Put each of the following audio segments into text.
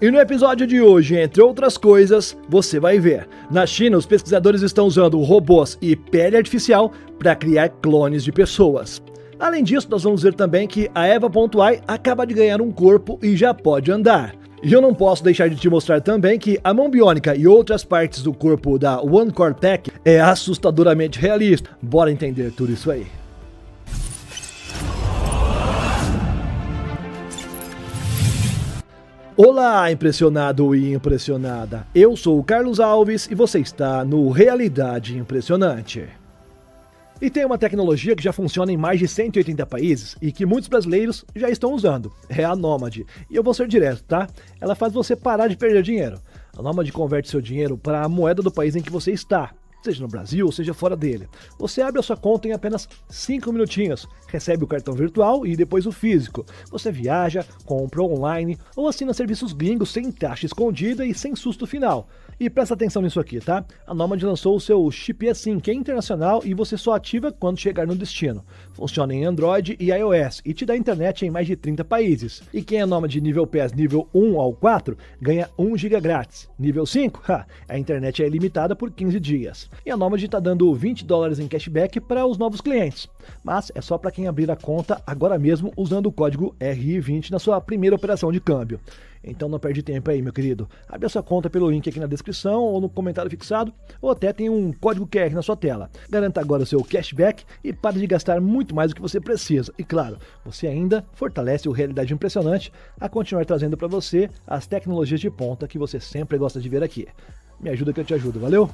E no episódio de hoje, entre outras coisas, você vai ver. Na China, os pesquisadores estão usando robôs e pele artificial para criar clones de pessoas. Além disso, nós vamos ver também que a Eva.ai acaba de ganhar um corpo e já pode andar. E eu não posso deixar de te mostrar também que a mão biônica e outras partes do corpo da One Core Tech é assustadoramente realista. Bora entender tudo isso aí. Olá, impressionado e impressionada. Eu sou o Carlos Alves e você está no Realidade Impressionante. E tem uma tecnologia que já funciona em mais de 180 países e que muitos brasileiros já estão usando. É a Nômade. E eu vou ser direto, tá? Ela faz você parar de perder dinheiro. A Nômade converte seu dinheiro para a moeda do país em que você está. Seja no Brasil ou seja fora dele. Você abre a sua conta em apenas 5 minutinhos, recebe o cartão virtual e depois o físico. Você viaja, compra online ou assina serviços gringos sem taxa escondida e sem susto final. E presta atenção nisso aqui, tá? A Nômade lançou o seu chip eSIM, que é internacional e você só ativa quando chegar no destino. Funciona em Android e iOS e te dá internet em mais de 30 países. E quem é Nômade nível PES nível 1 ao 4 ganha 1 GB grátis. Nível 5, a internet é ilimitada por 15 dias. E a Nômade está dando $20 em cashback para os novos clientes. Mas é só para quem abrir a conta agora mesmo usando o código RI20 na sua primeira operação de câmbio. Então não perde tempo aí, meu querido. Abre a sua conta pelo link aqui na descrição ou no comentário fixado, ou até tem um código QR na sua tela. Garanta agora o seu cashback e pare de gastar muito mais do que você precisa. E claro, você ainda fortalece o Realidade Impressionante a continuar trazendo para você as tecnologias de ponta que você sempre gosta de ver aqui. Me ajuda que eu te ajudo, valeu?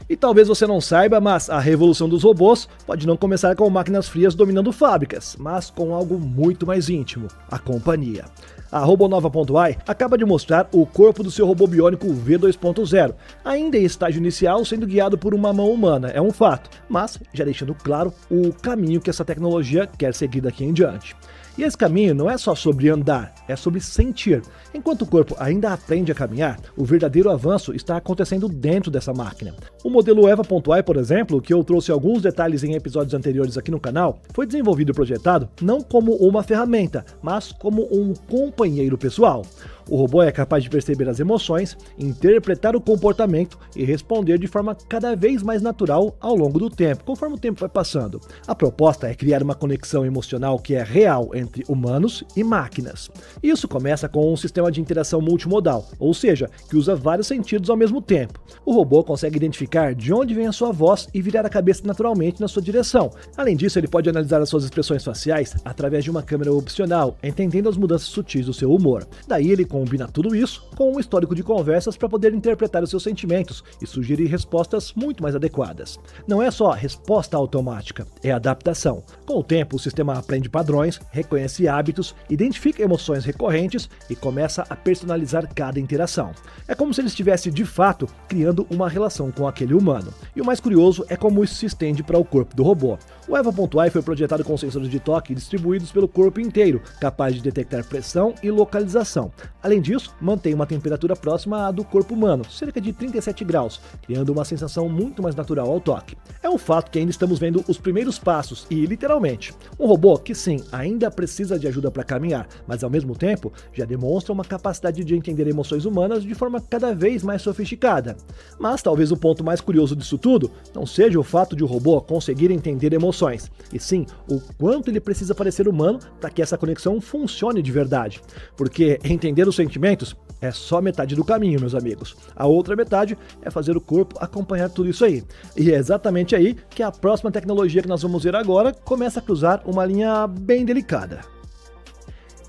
E talvez você não saiba, mas a revolução dos robôs pode não começar com máquinas frias dominando fábricas, mas com algo muito mais íntimo, a companhia. A Robonova.ai acaba de mostrar o corpo do seu robô biônico V2.0, ainda em estágio inicial sendo guiado por uma mão humana, é um fato, mas já deixando claro o caminho que essa tecnologia quer seguir daqui em diante. E esse caminho não é só sobre andar, é sobre sentir. Enquanto o corpo ainda aprende a caminhar, o verdadeiro avanço está acontecendo dentro dessa máquina. O modelo Eva.ai, por exemplo, que eu trouxe alguns detalhes em episódios anteriores aqui no canal, foi desenvolvido e projetado não como uma ferramenta, mas como um companheiro pessoal. O robô é capaz de perceber as emoções, interpretar o comportamento e responder de forma cada vez mais natural ao longo do tempo, conforme o tempo vai passando. A proposta é criar uma conexão emocional que é real entre humanos e máquinas. Isso começa com um sistema de interação multimodal, ou seja, que usa vários sentidos ao mesmo tempo. O robô consegue identificar de onde vem a sua voz e virar a cabeça naturalmente na sua direção. Além disso, ele pode analisar as suas expressões faciais através de uma câmera opcional, entendendo as mudanças sutis do seu humor. Daí ele combina tudo isso com um histórico de conversas para poder interpretar os seus sentimentos e sugerir respostas muito mais adequadas. Não é só resposta automática, é adaptação. Com o tempo, o sistema aprende padrões, reconhece hábitos, identifica emoções recorrentes e começa a personalizar cada interação. É como se ele estivesse, de fato, criando uma relação com aquele humano. E o mais curioso é como isso se estende para o corpo do robô. O Eva.ai foi projetado com sensores de toque distribuídos pelo corpo inteiro, capaz de detectar pressão e localização. Além disso, mantém uma temperatura próxima à do corpo humano, cerca de 37 graus, criando uma sensação muito mais natural ao toque. É um fato que ainda estamos vendo os primeiros passos e, literalmente, um robô que sim, ainda precisa de ajuda para caminhar, mas ao mesmo tempo já demonstra uma capacidade de entender emoções humanas de forma cada vez mais sofisticada. Mas talvez o ponto mais curioso disso tudo não seja o fato de o robô conseguir entender emoções, e sim o quanto ele precisa parecer humano para que essa conexão funcione de verdade. Porque entender os sentimentos é só metade do caminho, meus amigos. A outra metade é fazer o corpo acompanhar tudo isso aí. E é exatamente aí que a próxima tecnologia que nós vamos ver agora começa a cruzar uma linha bem delicada.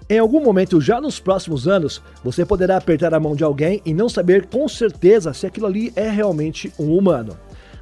Em algum momento, já nos próximos anos, você poderá apertar a mão de alguém e não saber com certeza se aquilo ali é realmente um humano.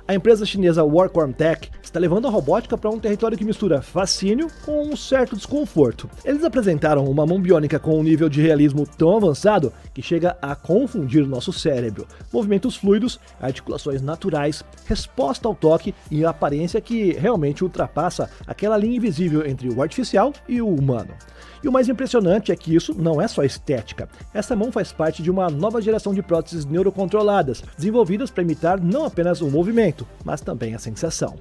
A empresa chinesa One Tech está levando a robótica para um território que mistura fascínio com um certo desconforto. Eles apresentaram uma mão biônica com um nível de realismo tão avançado que chega a confundir o nosso cérebro. Movimentos fluidos, articulações naturais, resposta ao toque e aparência que realmente ultrapassa aquela linha invisível entre o artificial e o humano. E o mais impressionante é que isso não é só estética. Essa mão faz parte de uma nova geração de próteses neurocontroladas, desenvolvidas para imitar não apenas o movimento, mas também a sensação.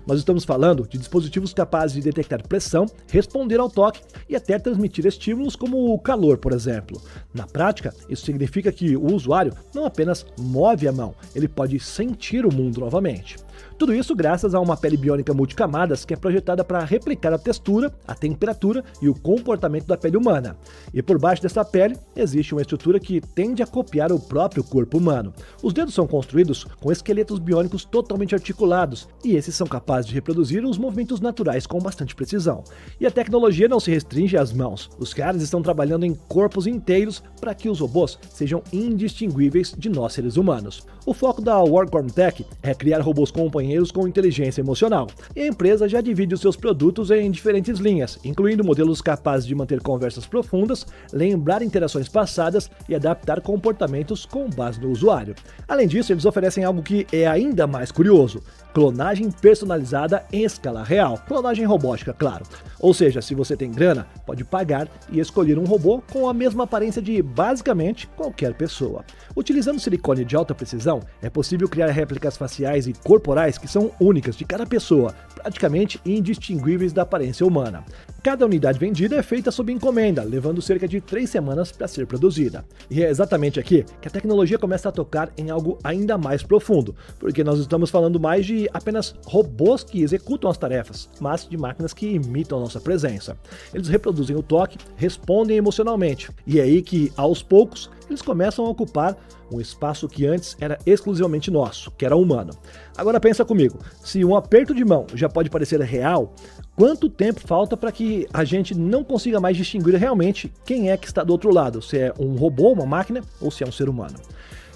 Nós estamos falando de dispositivos capazes de detectar pressão, responder ao toque e até transmitir estímulos como o calor, por exemplo. Na prática, isso significa que o usuário não apenas move a mão, ele pode sentir o mundo novamente. Tudo isso graças a uma pele biônica multicamadas que é projetada para replicar a textura, a temperatura e o comportamento da pele humana. E por baixo dessa pele existe uma estrutura que tende a copiar o próprio corpo humano. Os dedos são construídos com esqueletos biônicos totalmente articulados e esses são capazes de reproduzir os movimentos naturais com bastante precisão. E a tecnologia não se restringe às mãos. Os caras estão trabalhando em corpos inteiros para que os robôs sejam indistinguíveis de nós seres humanos. O foco da Workhorn Tech é criar robôs companheiros com inteligência emocional. E a empresa já divide os seus produtos em diferentes linhas, incluindo modelos capazes de manter conversas profundas, lembrar interações passadas e adaptar comportamentos com base no usuário. Além disso, eles oferecem algo que é ainda mais curioso: clonagem personalizada em escala real. Clonagem robótica, claro. Ou seja, se você tem grana, pode pagar e escolher um robô com a mesma aparência de basicamente qualquer pessoa. Utilizando silicone de alta precisão, é possível criar réplicas faciais e corporais que são únicas de cada pessoa, praticamente indistinguíveis da aparência humana. Cada unidade vendida é feita sob encomenda, levando cerca de 3 semanas para ser produzida. E é exatamente aqui que a tecnologia começa a tocar em algo ainda mais profundo, porque nós estamos falando mais de apenas robôs que executam as tarefas, mas de máquinas que imitam a nossa presença. Eles reproduzem o toque, respondem emocionalmente, e é aí que, aos poucos, eles começam a ocupar um espaço que antes era exclusivamente nosso, que era humano. Agora pensa comigo, se um aperto de mão já pode parecer real, quanto tempo falta para que a gente não consiga mais distinguir realmente quem é que está do outro lado, se é um robô, uma máquina ou se é um ser humano?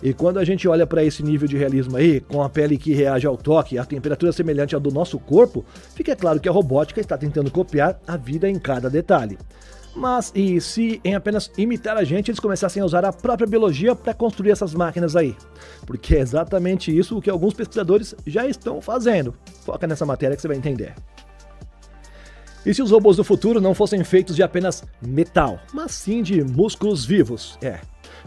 E quando a gente olha para esse nível de realismo aí, com a pele que reage ao toque, a temperatura semelhante à do nosso corpo, fica claro que a robótica está tentando copiar a vida em cada detalhe. Mas e se em apenas imitar a gente eles começassem a usar a própria biologia para construir essas máquinas aí? Porque é exatamente isso que alguns pesquisadores já estão fazendo. Foca nessa matéria que você vai entender. E se os robôs do futuro não fossem feitos de apenas metal, mas sim de músculos vivos?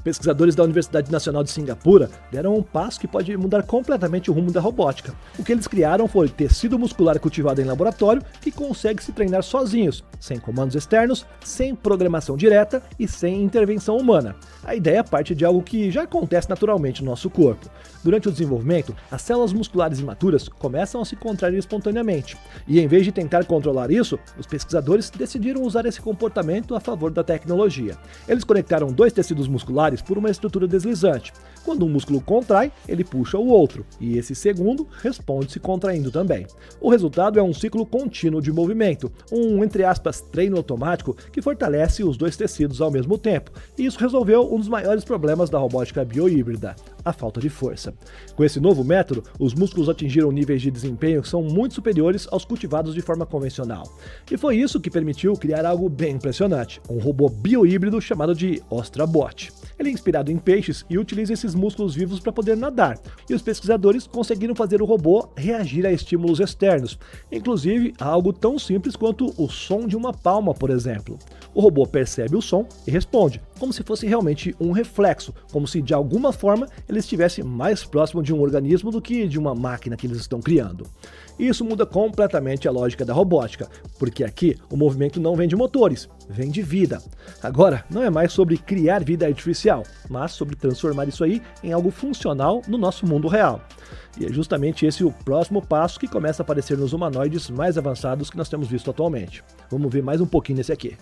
Pesquisadores da Universidade Nacional de Singapura deram um passo que pode mudar completamente o rumo da robótica. O que eles criaram foi tecido muscular cultivado em laboratório que consegue se treinar sozinhos, sem comandos externos, sem programação direta e sem intervenção humana. A ideia parte de algo que já acontece naturalmente no nosso corpo. Durante o desenvolvimento, as células musculares imaturas começam a se contrair espontaneamente. E em vez de tentar controlar isso, os pesquisadores decidiram usar esse comportamento a favor da tecnologia. Eles conectaram 2 tecidos musculares por uma estrutura deslizante. Quando um músculo contrai, ele puxa o outro, e esse segundo responde se contraindo também. O resultado é um ciclo contínuo de movimento, um, entre aspas, treino automático que fortalece os 2 tecidos ao mesmo tempo, e isso resolveu um dos maiores problemas da robótica biohíbrida: a falta de força. Com esse novo método, os músculos atingiram níveis de desempenho que são muito superiores aos cultivados de forma convencional. E foi isso que permitiu criar algo bem impressionante: um robô biohíbrido chamado de Ostrabot. Ele é inspirado em peixes e utiliza esses músculos vivos para poder nadar, e os pesquisadores conseguiram fazer o robô reagir a estímulos externos, inclusive a algo tão simples quanto o som de uma palma, por exemplo. O robô percebe o som e responde, como se fosse realmente um reflexo, como se de alguma forma ele estivesse mais próximo de um organismo do que de uma máquina que eles estão criando. E isso muda completamente a lógica da robótica, porque aqui o movimento não vem de motores, vem de vida. Agora, não é mais sobre criar vida artificial, mas sobre transformar isso aí em algo funcional no nosso mundo real. E é justamente esse o próximo passo que começa a aparecer nos humanoides mais avançados que nós temos visto atualmente. Vamos ver mais um pouquinho nesse aqui.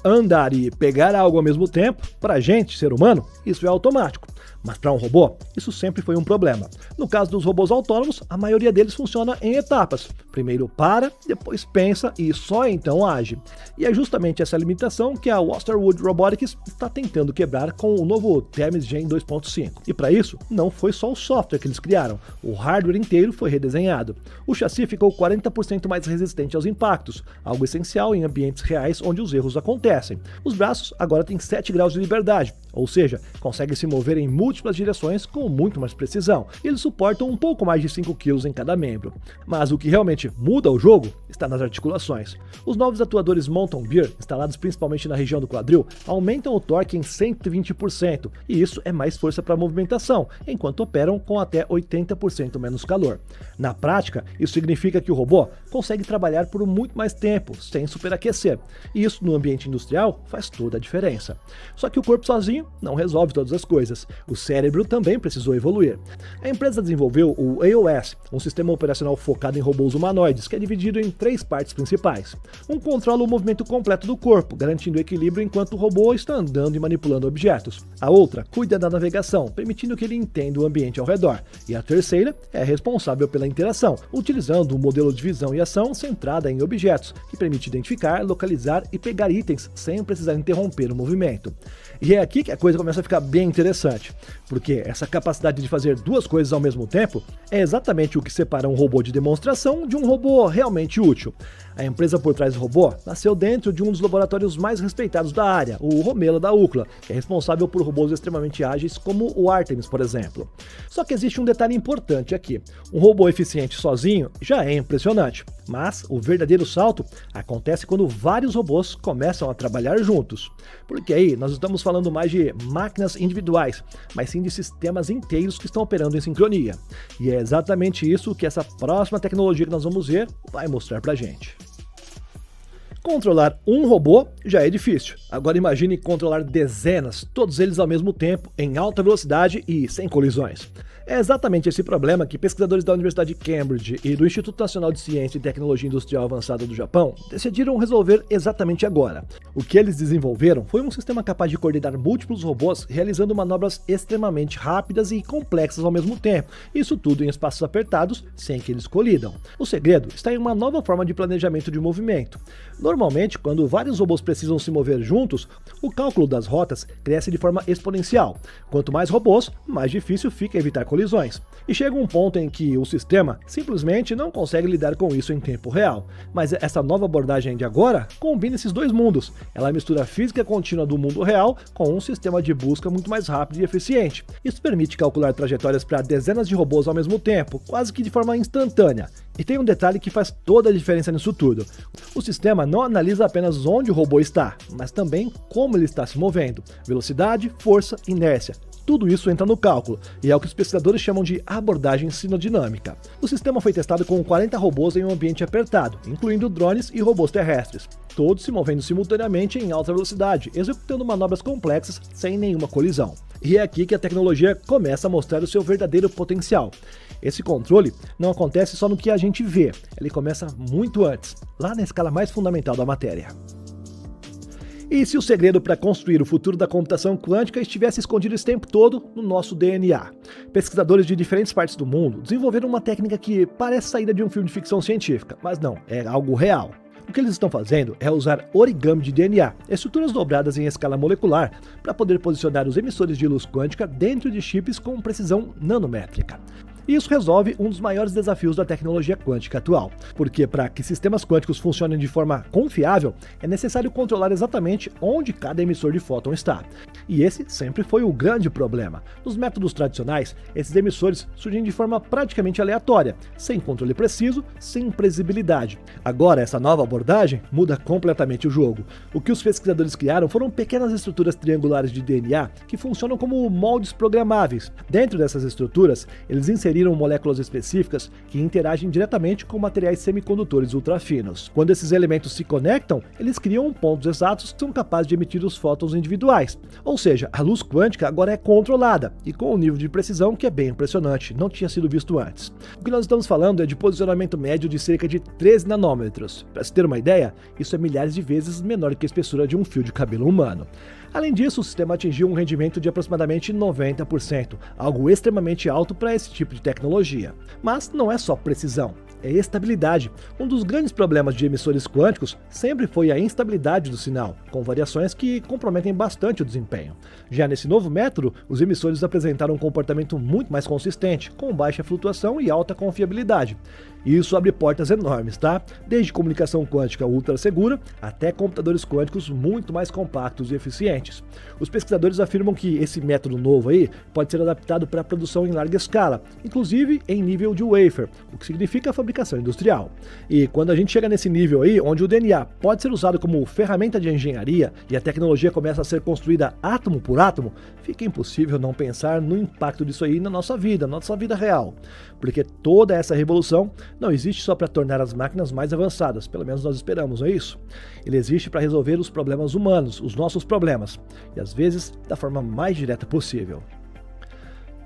Andar e pegar algo ao mesmo tempo, pra gente, ser humano, isso é automático. Mas para um robô, isso sempre foi um problema. No caso dos robôs autônomos, a maioria deles funciona em etapas. Primeiro para, depois pensa e só então age. E é justamente essa limitação que a Wasserwood Robotics está tentando quebrar com o novo Themis Gen 2.5. E para isso, não foi só o software que eles criaram, o hardware inteiro foi redesenhado. O chassi ficou 40% mais resistente aos impactos, algo essencial em ambientes reais onde os erros acontecem. Os braços agora têm 7 graus de liberdade, ou seja, conseguem se mover em múltiplos múltiplas direções com muito mais precisão, e eles suportam um pouco mais de 5 kg em cada membro. Mas o que realmente muda o jogo está nas articulações. Os novos atuadores Mountain Bear, instalados principalmente na região do quadril, aumentam o torque em 120%, e isso é mais força para a movimentação, enquanto operam com até 80% menos calor. Na prática, isso significa que o robô consegue trabalhar por muito mais tempo, sem superaquecer, e isso no ambiente industrial faz toda a diferença. Só que o corpo sozinho não resolve todas as coisas, o cérebro também precisou evoluir. A empresa desenvolveu o AOS, um sistema operacional focado em robôs humanoides, que é dividido em 3 partes principais. Um controla o movimento completo do corpo, garantindo equilíbrio enquanto o robô está andando e manipulando objetos. A outra cuida da navegação, permitindo que ele entenda o ambiente ao redor. E a terceira é responsável pela interação, utilizando um modelo de visão e ação centrada em objetos, que permite identificar, localizar e pegar itens sem precisar interromper o movimento. E é aqui que a coisa começa a ficar bem interessante, porque essa capacidade de fazer 2 coisas ao mesmo tempo é exatamente o que separa um robô de demonstração de um robô realmente útil. A empresa por trás do robô nasceu dentro de um dos laboratórios mais respeitados da área, o Romela da UCLA, que é responsável por robôs extremamente ágeis como o Artemis, por exemplo. Só que existe um detalhe importante aqui. Um robô eficiente sozinho já é impressionante, mas o verdadeiro salto acontece quando vários robôs começam a trabalhar juntos. Porque aí nós estamos falando mais de máquinas individuais, mas sim de sistemas inteiros que estão operando em sincronia. E é exatamente isso que essa próxima tecnologia que nós vamos ver vai mostrar pra gente. Controlar um robô já é difícil. Agora imagine controlar dezenas, todos eles ao mesmo tempo, em alta velocidade e sem colisões. É exatamente esse problema que pesquisadores da Universidade de Cambridge e do Instituto Nacional de Ciência e Tecnologia Industrial Avançada do Japão decidiram resolver exatamente agora. O que eles desenvolveram foi um sistema capaz de coordenar múltiplos robôs realizando manobras extremamente rápidas e complexas ao mesmo tempo, isso tudo em espaços apertados, sem que eles colidam. O segredo está em uma nova forma de planejamento de movimento. Normalmente, quando vários robôs precisam se mover juntos, o cálculo das rotas cresce de forma exponencial. Quanto mais robôs, mais difícil fica evitar colisões. E chega um ponto em que o sistema simplesmente não consegue lidar com isso em tempo real. Mas essa nova abordagem de agora combina esses 2 mundos. Ela mistura a física contínua do mundo real com um sistema de busca muito mais rápido e eficiente. Isso permite calcular trajetórias para dezenas de robôs ao mesmo tempo, quase que de forma instantânea. E tem um detalhe que faz toda a diferença nisso tudo. O sistema não analisa apenas onde o robô está, mas também como ele está se movendo. Velocidade, força, inércia. Tudo isso entra no cálculo, e é o que os pesquisadores chamam de abordagem sinodinâmica. O sistema foi testado com 40 robôs em um ambiente apertado, incluindo drones e robôs terrestres, todos se movendo simultaneamente em alta velocidade, executando manobras complexas sem nenhuma colisão. E é aqui que a tecnologia começa a mostrar o seu verdadeiro potencial. Esse controle não acontece só no que a gente vê, ele começa muito antes, lá na escala mais fundamental da matéria. E se o segredo para construir o futuro da computação quântica estivesse escondido esse tempo todo no nosso DNA? Pesquisadores de diferentes partes do mundo desenvolveram uma técnica que parece saída de um filme de ficção científica, mas não, é algo real. O que eles estão fazendo é usar origami de DNA, estruturas dobradas em escala molecular, para poder posicionar os emissores de luz quântica dentro de chips com precisão nanométrica. E isso resolve um dos maiores desafios da tecnologia quântica atual, porque para que sistemas quânticos funcionem de forma confiável, é necessário controlar exatamente onde cada emissor de fóton está. E esse sempre foi o grande problema. Nos métodos tradicionais, esses emissores surgem de forma praticamente aleatória, sem controle preciso, sem previsibilidade. Agora, essa nova abordagem muda completamente o jogo. O que os pesquisadores criaram foram pequenas estruturas triangulares de DNA que funcionam como moldes programáveis. Dentro dessas estruturas, eles inseriram moléculas específicas que interagem diretamente com materiais semicondutores ultrafinos. Quando esses elementos se conectam, eles criam pontos exatos que são capazes de emitir os fótons individuais. Ou seja, a luz quântica agora é controlada e com um nível de precisão que é bem impressionante, não tinha sido visto antes. O que nós estamos falando é de posicionamento médio de cerca de 13 nanômetros. Para se ter uma ideia, isso é milhares de vezes menor que a espessura de um fio de cabelo humano. Além disso, o sistema atingiu um rendimento de aproximadamente 90%, algo extremamente alto para esse tipo de tecnologia. Mas não é só precisão, é estabilidade. Um dos grandes problemas de emissores quânticos sempre foi a instabilidade do sinal, com variações que comprometem bastante o desempenho. Já nesse novo método, os emissores apresentaram um comportamento muito mais consistente, com baixa flutuação e alta confiabilidade. E isso abre portas enormes, tá? Desde comunicação quântica ultra segura até computadores quânticos muito mais compactos e eficientes. Os pesquisadores afirmam que esse método novo aí pode ser adaptado para a produção em larga escala, inclusive em nível de wafer, o que significa a fabricação industrial. E quando a gente chega nesse nível aí, onde o DNA pode ser usado como ferramenta de engenharia e a tecnologia começa a ser construída átomo por átomo, fica impossível não pensar no impacto disso aí na nossa vida real. Porque toda essa revolução não existe só para tornar as máquinas mais avançadas, pelo menos nós esperamos, não é isso? Ele existe para resolver os problemas humanos, os nossos problemas, e às vezes da forma mais direta possível.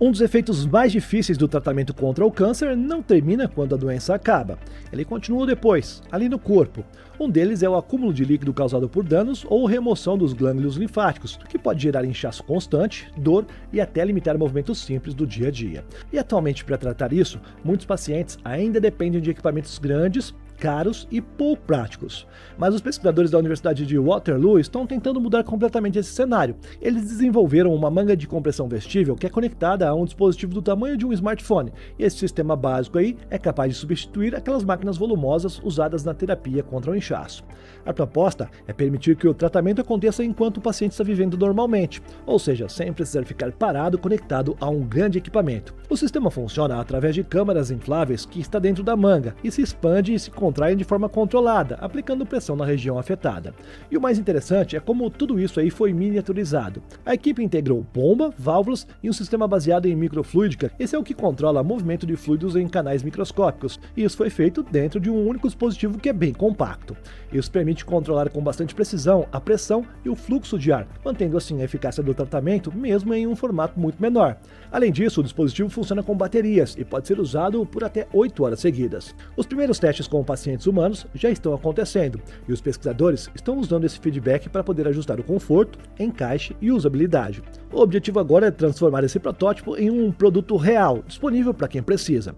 Um dos efeitos mais difíceis do tratamento contra o câncer não termina quando a doença acaba. Ele continua depois, ali no corpo. Um deles é o acúmulo de líquido causado por danos ou remoção dos glândulos linfáticos, que pode gerar inchaço constante, dor e até limitar movimentos simples do dia a dia. E atualmente, para tratar isso, muitos pacientes ainda dependem de equipamentos grandes, caros e pouco práticos. Mas os pesquisadores da Universidade de Waterloo estão tentando mudar completamente esse cenário. Eles desenvolveram uma manga de compressão vestível que é conectada a um dispositivo do tamanho de um smartphone. E esse sistema básico aí é capaz de substituir aquelas máquinas volumosas usadas na terapia contra o inchaço. A proposta é permitir que o tratamento aconteça enquanto o paciente está vivendo normalmente, ou seja, sem precisar ficar parado conectado a um grande equipamento. O sistema funciona através de câmaras infláveis que está dentro da manga e se expande e se contraem de forma controlada, aplicando pressão na região afetada. E o mais interessante é como tudo isso aí foi miniaturizado. A equipe integrou bomba, válvulas e um sistema baseado em microfluídica. Esse é o que controla o movimento de fluidos em canais microscópicos, e isso foi feito dentro de um único dispositivo que é bem compacto. Isso permite controlar com bastante precisão a pressão e o fluxo de ar, mantendo assim a eficácia do tratamento mesmo em um formato muito menor. Além disso, o dispositivo funciona com baterias e pode ser usado por até 8 horas seguidas. Os primeiros testes com pacientes humanos já estão acontecendo e os pesquisadores estão usando esse feedback para poder ajustar o conforto, encaixe e usabilidade. O objetivo agora é transformar esse protótipo em um produto real, disponível para quem precisa.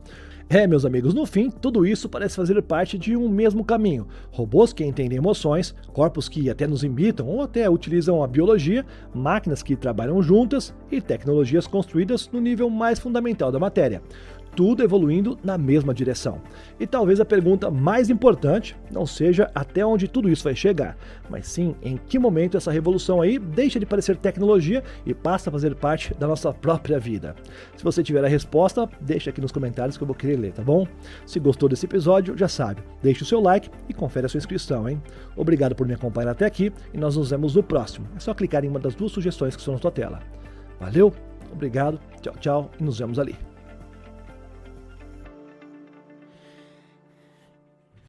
Meus amigos, no fim, tudo isso parece fazer parte de um mesmo caminho. Robôs que entendem emoções, corpos que até nos imitam ou até utilizam a biologia, máquinas que trabalham juntas e tecnologias construídas no nível mais fundamental da matéria. Tudo evoluindo na mesma direção. E talvez a pergunta mais importante não seja até onde tudo isso vai chegar, mas sim em que momento essa revolução aí deixa de parecer tecnologia e passa a fazer parte da nossa própria vida. Se você tiver a resposta, deixa aqui nos comentários que eu vou querer ler, tá bom? Se gostou desse episódio, já sabe, deixe o seu like e confere a sua inscrição, hein? Obrigado por me acompanhar até aqui e nós nos vemos no próximo. É só clicar em uma das duas sugestões que estão na sua tela. Valeu, obrigado, tchau, tchau e nos vemos ali.